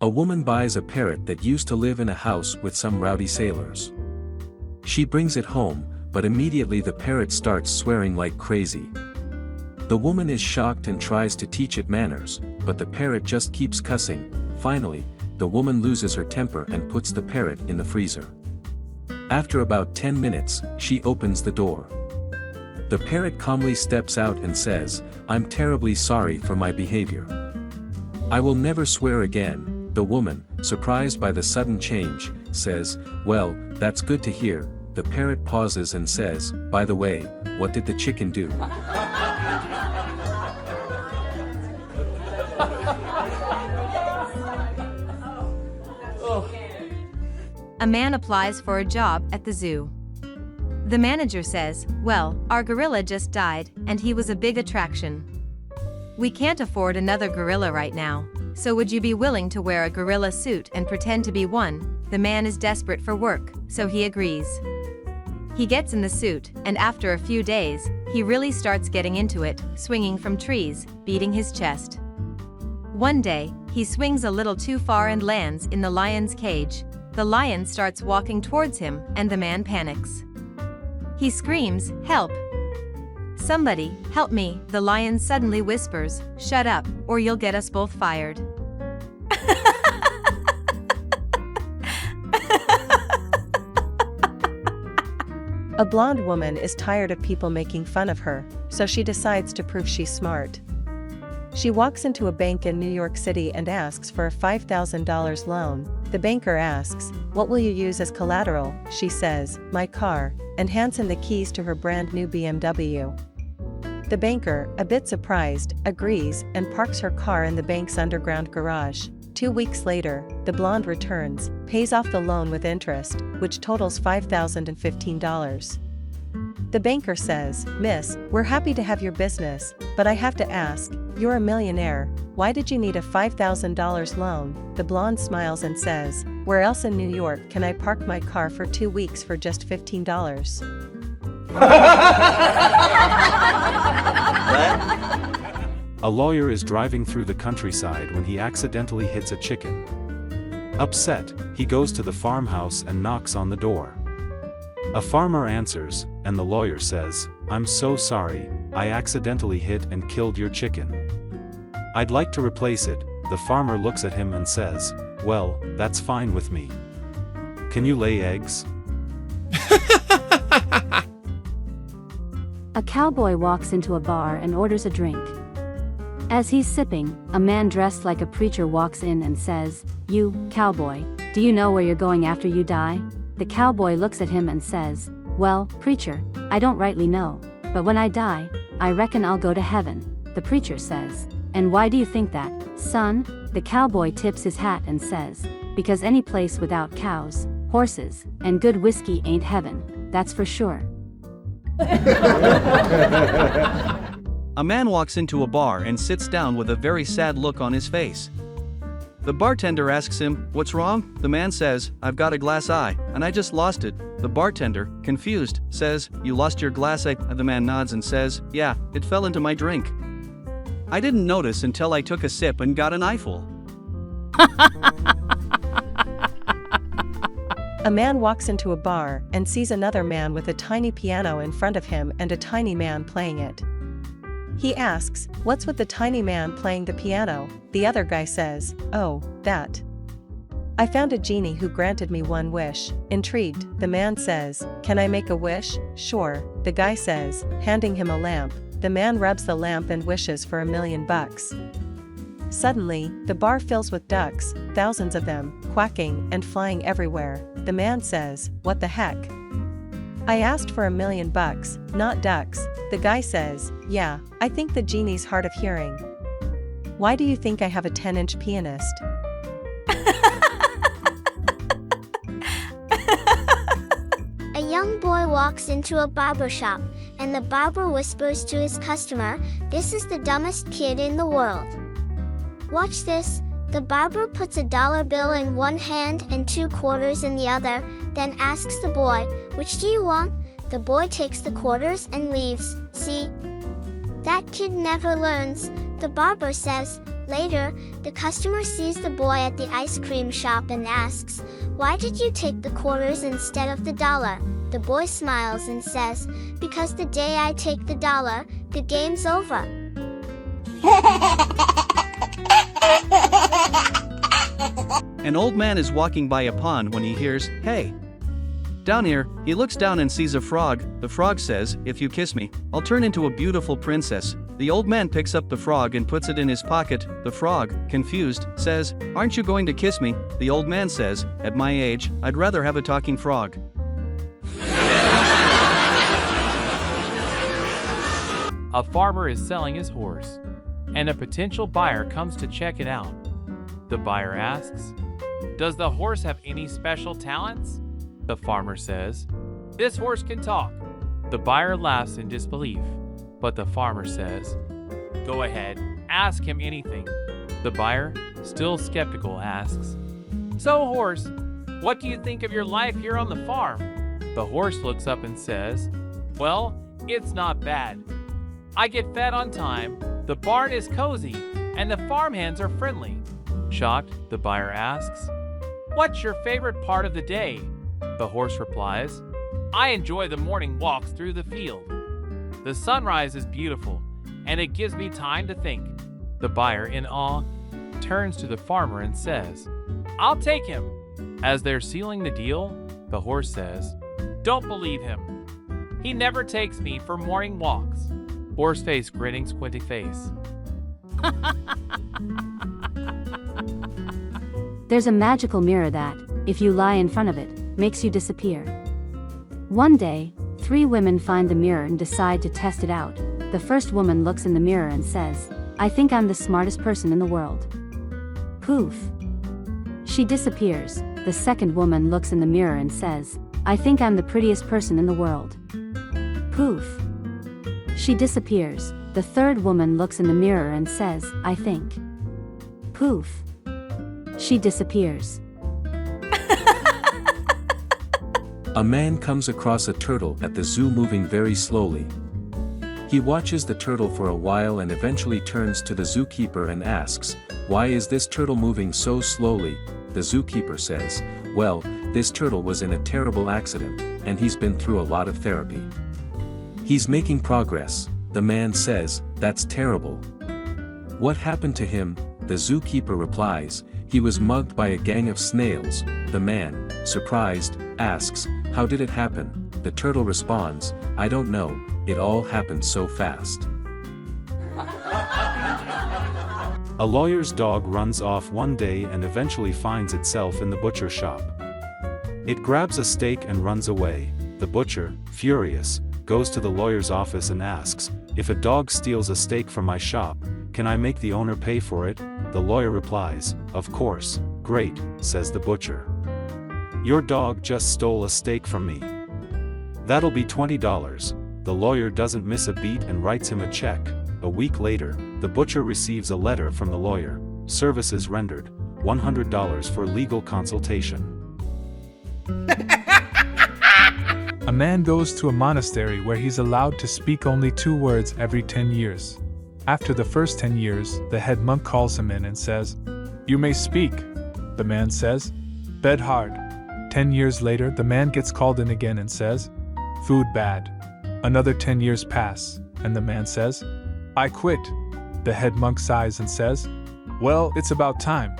A woman buys a parrot that used to live in a house with some rowdy sailors. She brings it home, but immediately the parrot starts swearing like crazy. The woman is shocked and tries to teach it manners, but the parrot just keeps cussing. Finally, the woman loses her temper and puts the parrot in the freezer. After about 10 minutes, she opens the door. The parrot calmly steps out and says, "I'm terribly sorry for my behavior. I will never swear again." The woman, surprised by the sudden change, says, "Well, that's good to hear." The parrot pauses and says, "By the way, what did the chicken do?" A man applies for a job at the zoo. The manager says, "Well, our gorilla just died, and he was a big attraction. We can't afford another gorilla right now, so would you be willing to wear a gorilla suit and pretend to be one?" The man is desperate for work, so he agrees. He gets in the suit, and after a few days, he really starts getting into it, swinging from trees, beating his chest. One day, he swings a little too far and lands in the lion's cage. The lion starts walking towards him, and the man panics. He screams, "Help! Somebody, help me!" The lion suddenly whispers, "Shut up, or you'll get us both fired." A blonde woman is tired of people making fun of her, so she decides to prove she's smart. She walks into a bank in New York City and asks for a $5,000 loan. The banker asks, "What will you use as collateral?" She says, "My car," and hands him the keys to her brand new BMW. The banker, a bit surprised, agrees and parks her car in the bank's underground garage. 2 weeks later, the blonde returns, pays off the loan with interest, which totals $5,015. The banker says, "Miss, we're happy to have your business, but I have to ask, you're a millionaire, why did you need a $5,000 loan?" The blonde smiles and says, "Where else in New York can I park my car for 2 weeks for just $15? A lawyer is driving through the countryside when he accidentally hits a chicken. Upset, he goes to the farmhouse and knocks on the door. A farmer answers, and the lawyer says, "I'm so sorry, I accidentally hit and killed your chicken. I'd like to replace it." The farmer looks at him and says, "Well, that's fine with me. Can you lay eggs?" A cowboy walks into a bar and orders a drink. As he's sipping, a man dressed like a preacher walks in and says, "You, cowboy, do you know where you're going after you die?" The cowboy looks at him and says, "Well, preacher, I don't rightly know, but when I die, I reckon I'll go to heaven." The preacher says, "And why do you think that, son?" The cowboy tips his hat and says, "Because any place without cows, horses, and good whiskey ain't heaven, that's for sure." A man walks into a bar and sits down with a very sad look on his face. The bartender asks him, "What's wrong?" The man says, "I've got a glass eye, and I just lost it." The bartender, confused, says, "You lost your glass eye?" The man nods and says, "Yeah, it fell into my drink. I didn't notice until I took a sip and got an eyeful." A man walks into a bar and sees another man with a tiny piano in front of him and a tiny man playing it. He asks, "What's with the tiny man playing the piano?" The other guy says, "Oh, that. I found a genie who granted me one wish." Intrigued, the man says, "Can I make a wish?" "Sure," the guy says, handing him a lamp. The man rubs the lamp and wishes for $1,000,000. Suddenly, the bar fills with ducks, thousands of them, quacking and flying everywhere. The man says, "What the heck? I asked for $1,000,000, not ducks." The guy says, "Yeah, I think the genie's hard of hearing. Why do you think I have a 10-inch pianist?" A young boy walks into a barber shop, and the barber whispers to his customer, "This is the dumbest kid in the world. Watch this." The barber puts a dollar bill in one hand and 2 quarters in the other, then asks the boy, "Which do you want?" The boy takes the quarters and leaves. "See? That kid never learns," the barber says. Later, the customer sees the boy at the ice cream shop and asks, "Why did you take the quarters instead of the dollar?" The boy smiles and says, "Because the day I take the dollar, the game's over." An old man is walking by a pond when he hears, "Hey!" Down here, he looks down and sees a frog. The frog says, "If you kiss me, I'll turn into a beautiful princess." The old man picks up the frog and puts it in his pocket. The frog, confused, says, "Aren't you going to kiss me?" The old man says, "At my age, I'd rather have a talking frog." A farmer is selling his horse, and a potential buyer comes to check it out. The buyer asks, "Does the horse have any special talents?" The farmer says, "This horse can talk." The buyer laughs in disbelief, but the farmer says, "Go ahead, ask him anything." The buyer, still skeptical, asks, "So horse, what do you think of your life here on the farm?" The horse looks up and says, "Well, it's not bad. I get fed on time, the barn is cozy, and the farmhands are friendly." Shocked, the buyer asks, "What's your favorite part of the day?" The horse replies, "I enjoy the morning walks through the field. The sunrise is beautiful, and it gives me time to think." The buyer, in awe, turns to the farmer and says, "I'll take him." As they're sealing the deal, the horse says, "Don't believe him. He never takes me for morning walks." Horse face grinning squinty face. There's a magical mirror that, if you lie in front of it, makes you disappear. One day, 3 women find the mirror and decide to test it out. The first woman looks in the mirror and says, "I think I'm the smartest person in the world." Poof. She disappears. The second woman looks in the mirror and says, "I think I'm the prettiest person in the world." Poof. She disappears. The third woman looks in the mirror and says, "I think." Poof. She disappears. A man comes across a turtle at the zoo moving very slowly. He watches the turtle for a while and eventually turns to the zookeeper and asks, "Why is this turtle moving so slowly?" The zookeeper says, "Well, this turtle was in a terrible accident, and he's been through a lot of therapy. He's making progress." The man says, "That's terrible. What happened to him?" The zookeeper replies, "He was mugged by a gang of snails." The man, surprised, asks, "How did it happen?" The turtle responds, "I don't know, it all happened so fast." A lawyer's dog runs off one day and eventually finds itself in the butcher shop. It grabs a steak and runs away. The butcher, furious, goes to the lawyer's office and asks, "If a dog steals a steak from my shop, can I make the owner pay for it?" The lawyer replies, "Of course." "Great," says the butcher. "Your dog just stole a steak from me. That'll be $20. The lawyer doesn't miss a beat and writes him a check. A week later, the butcher receives a letter from the lawyer. Services rendered, $100 for legal consultation. A man goes to a monastery where he's allowed to speak only 2 words every 10 years. After the first 10 years, the head monk calls him in and says, "You may speak." The man says, "Bed hard." 10 years later, the man gets called in again and says, "Food bad." Another 10 years pass, and the man says, "I quit." The head monk sighs and says, "Well, it's about time.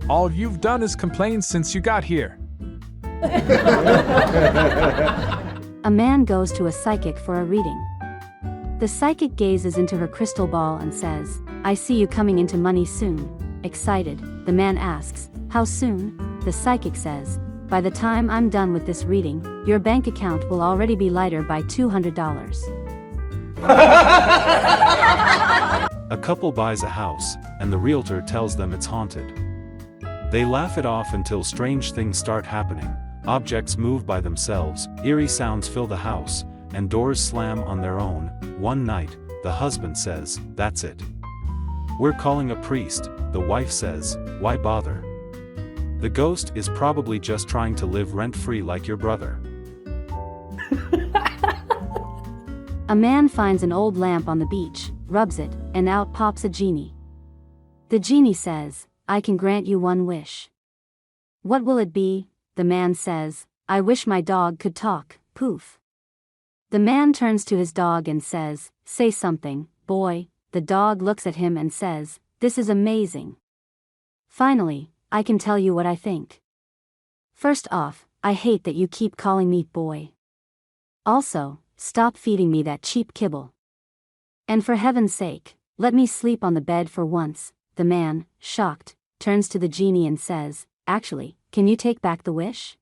All you've done is complain since you got here." A man goes to a psychic for a reading. The psychic gazes into her crystal ball and says, "I see you coming into money soon." Excited, the man asks, "How soon?" The psychic says, "By the time I'm done with this reading, your bank account will already be lighter by $200. A couple buys a house, and the realtor tells them it's haunted. They laugh it off until strange things start happening. Objects move by themselves, eerie sounds fill the house, and doors slam on their own. One night, the husband says, "That's it. We're calling a priest." The wife says, "Why bother? The ghost is probably just trying to live rent-free like your brother." A man finds an old lamp on the beach, rubs it, and out pops a genie. The genie says, I can grant you one wish. What will it be? The man says, I wish my dog could talk. Poof. The man turns to his dog and says, say something, boy. The dog looks at him and says, this is amazing. Finally, I can tell you what I think. First off, I hate that you keep calling me boy. Also, stop feeding me that cheap kibble. And for heaven's sake, let me sleep on the bed for once. The man, shocked, turns to the genie and says, actually, can you take back the wish?